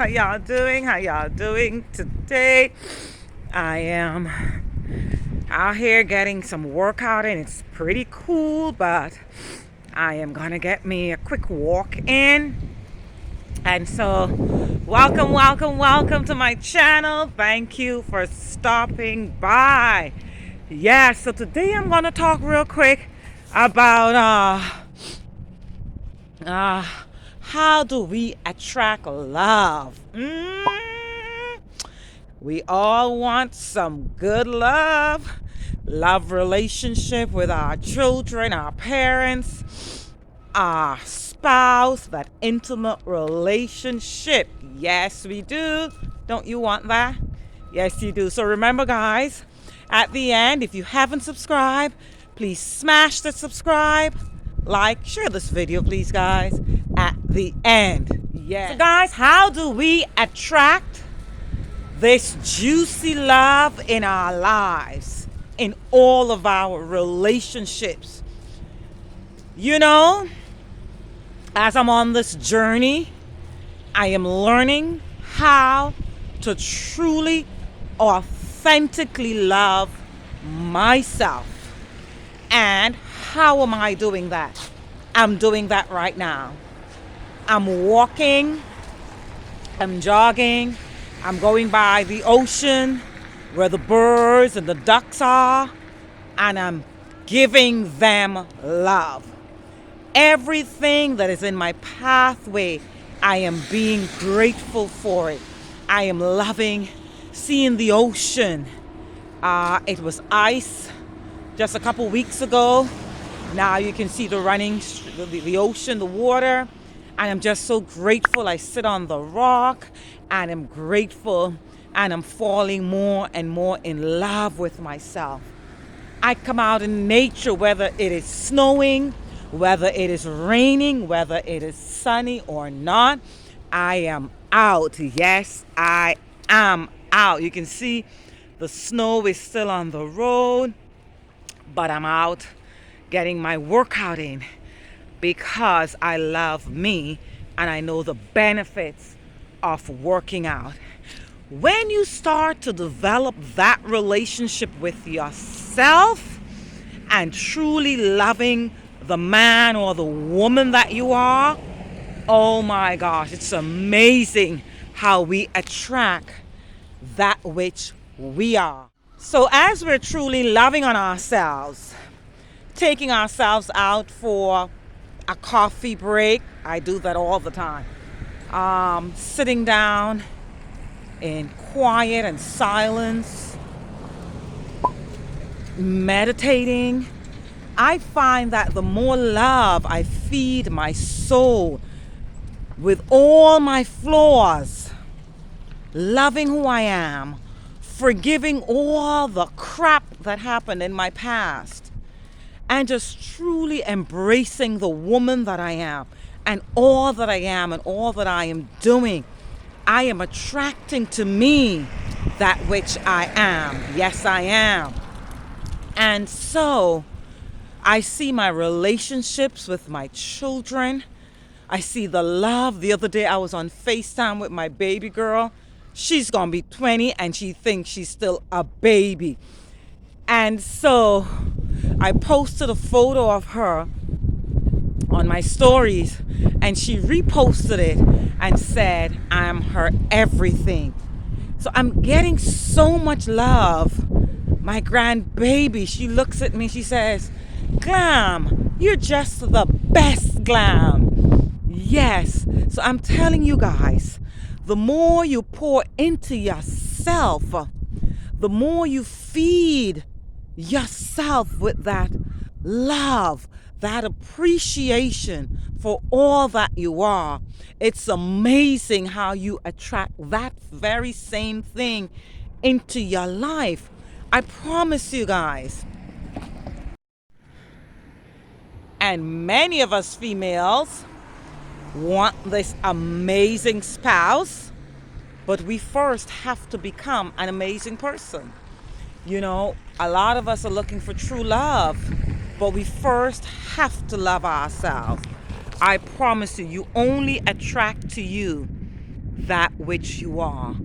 y'all doing? How y'all doing today? I am out here getting some workout and it's pretty cool, but I am gonna get me a quick walk in. And so welcome to my channel. Thank you for stopping by. Yeah, so today I'm gonna talk real quick about how do we attract love? We all want some good love relationship with our children, our parents, our spouse, that intimate relationship. Yes, we do. Don't you want that? Yes, you do. So remember, guys, at the end, if you haven't subscribed, please smash the subscribe, like, share this video, please, guys, at the end. Yes. So, guys, how do we attract this juicy love in our lives, in all of our relationships? You know, as I'm on this journey, I am learning how to truly, authentically love myself. And how am I doing that? I'm doing that right now. I'm walking, I'm jogging, I'm going by the ocean where the birds and the ducks are, and I'm giving them love. Everything that is in my pathway, I am being grateful for it. I am loving seeing the ocean. It was ice just a couple weeks ago. Now you can see the running, the ocean, the water. And I'm just so grateful. I sit on the rock and I'm grateful and I'm falling more and more in love with myself. I come out in nature, whether it is snowing, whether it is raining, whether it is sunny or not. I am out. Yes, I am out. You can see the snow is still on the road, but I'm out getting my workout in because I love me and I know the benefits of working out. When you start to develop that relationship with yourself and truly loving the man or the woman that you are, oh my gosh, it's amazing how we attract that which we are. So as we're truly loving on ourselves, taking ourselves out for a coffee break, I do that all the time. Sitting down in quiet and silence, meditating, I find that the more love I feed my soul with all my flaws, loving who I am, forgiving all the crap that happened in my past, and just truly embracing the woman that I am and all that I am and all that I am doing, I am attracting to me that which I am. Yes, I am. And so I see my relationships with my children. I see the love. The other day I was on FaceTime with my baby girl. She's gonna be 20 and she thinks she's still a baby. And so I posted a photo of her on my stories and she reposted it and said, I'm her everything. So I'm getting so much love. My grandbaby, she looks at me, she says, Glam, you're just the best, Glam. Yes. So I'm telling you guys, the more you pour into yourself, the more you feed yourself with that love, that appreciation for all that you are. It's amazing how you attract that very same thing into your life. I promise you guys. And many of us females want this amazing spouse, but we first have to become an amazing person. You know, a lot of us are looking for true love, but we first have to love ourselves. I promise you, you only attract to you that which you are.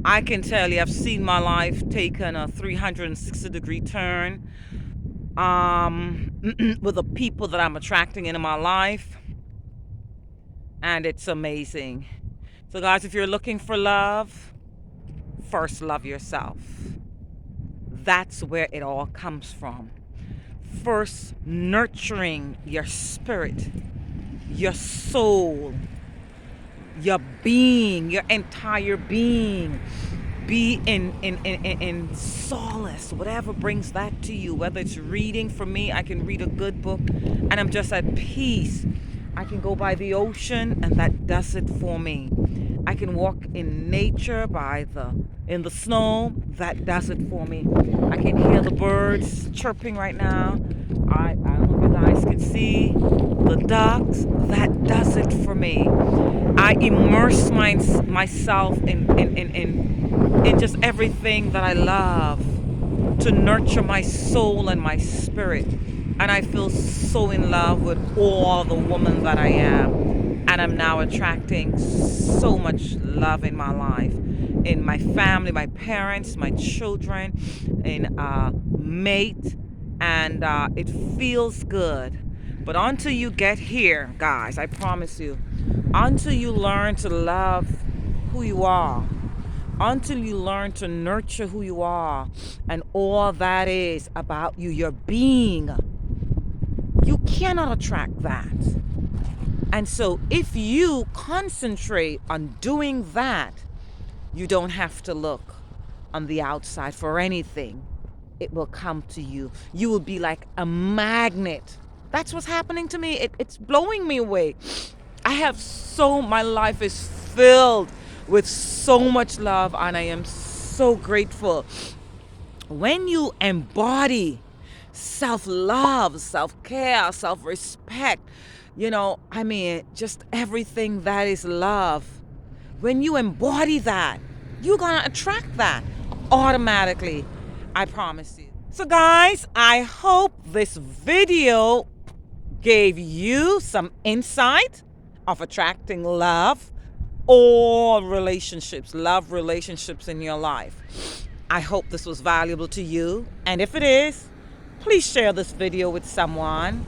I can tell you, I've seen my life taken a 360-degree turn with the people that I'm attracting into my life, and it's amazing. So, guys, if you're looking for love, first love yourself. That's where it all comes from. First, nurturing your spirit, your soul, your being, your entire being. Be in solace, whatever brings that to you. Whether it's reading, for me, I can read a good book and I'm just at peace. I can go by the ocean and that does it for me. I can walk in nature in the snow, that does it for me. I can hear the birds chirping right now. I don't know if you guys can see the ducks, that does it for me. I immerse myself in just everything that I love to nurture my soul and my spirit. And I feel so in love with all the woman that I am. And I'm now attracting so much love in my life, in my family, my parents, my children, in mate. And it feels good. But until you get here, guys, I promise you, until you learn to love who you are, until you learn to nurture who you are and all that is about you, your being, you cannot attract that. And so if you concentrate on doing that, you don't have to look on the outside for anything. It will come to you. You will be like a magnet. That's what's happening to me. It's blowing me away. My life is filled with so much love, and I am so grateful. When you embody self-love, self-care, self-respect, just everything that is love, when you embody that, you're gonna attract that automatically. I promise you. So guys, I hope this video gave you some insight of attracting love or love relationships in your life. I hope this was valuable to you. And if it is, please share this video with someone.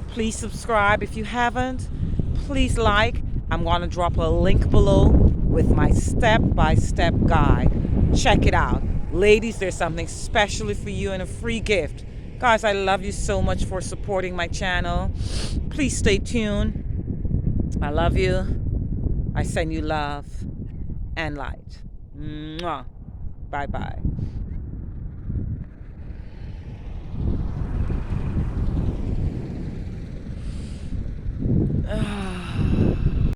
Please subscribe if you haven't. Please like. I'm going to drop a link below with my step-by-step guide. Check it out. Ladies, there's something specially for you and a free gift. Guys, I love you so much for supporting my channel. Please stay tuned. I love you. I send you love and light. Mwah. Bye-bye.